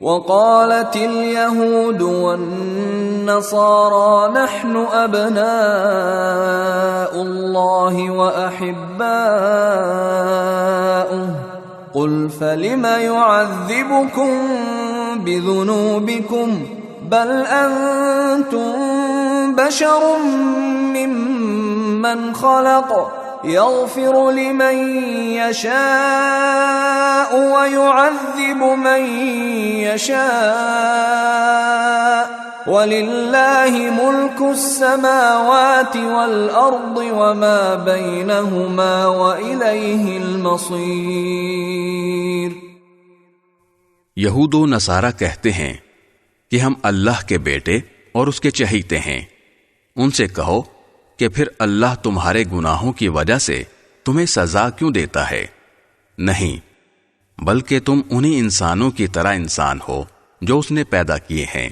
وقالت اليهود والنصارى نحن أبناء الله وأحباؤه قل فلم يعذبكم بذنوبكم بل أنتم بشر ممن خلق يغفر لمن يشاء ويعذب من يشاء وَلِلَّهِ مُلْكُ السَّمَاوَاتِ وَالْأَرْضِ وَمَا بَيْنَهُمَا وَإِلَيْهِ الْمَصِيرُ۔ یہود و نصارہ کہتے ہیں کہ ہم اللہ کے بیٹے اور اس کے چہیتے ہیں۔ ان سے کہو کہ پھر اللہ تمہارے گناہوں کی وجہ سے تمہیں سزا کیوں دیتا ہے؟ نہیں، بلکہ تم انہی انسانوں کی طرح انسان ہو جو اس نے پیدا کیے ہیں۔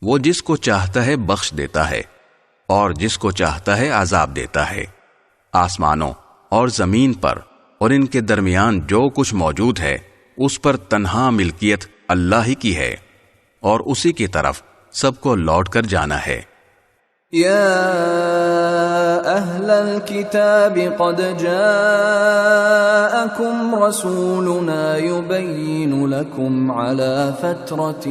وہ جس کو چاہتا ہے بخش دیتا ہے اور جس کو چاہتا ہے عذاب دیتا ہے۔ آسمانوں اور زمین پر اور ان کے درمیان جو کچھ موجود ہے اس پر تنہا ملکیت اللہ ہی کی ہے اور اسی کی طرف سب کو لوٹ کر جانا ہے۔ یا اہل الکتاب قد جاءکم رسولنا یبین لکم علی فترة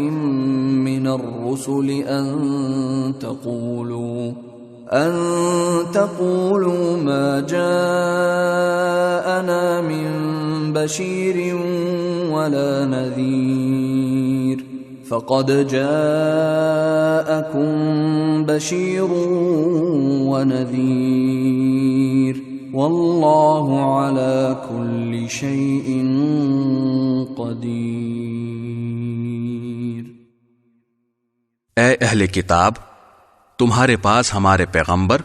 من الرسل ان تقولوا ما جاءنا من بشیر ولا نذیر فقد جاءكم بشير ونذير والله على كل شيء قدير۔ اے اہل کتاب، تمہارے پاس ہمارے پیغمبر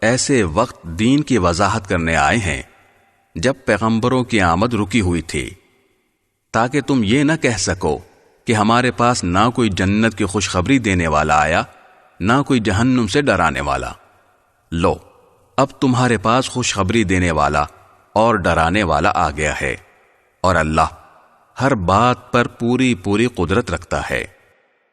ایسے وقت دین کی وضاحت کرنے آئے ہیں جب پیغمبروں کی آمد رکی ہوئی تھی، تاکہ تم یہ نہ کہہ سکو کہ ہمارے پاس نہ کوئی جنت کی خوشخبری دینے والا آیا نہ کوئی جہنم سے ڈرانے والا۔ لو، اب تمہارے پاس خوشخبری دینے والا اور ڈرانے والا آ گیا ہے، اور اللہ ہر بات پر پوری قدرت رکھتا ہے۔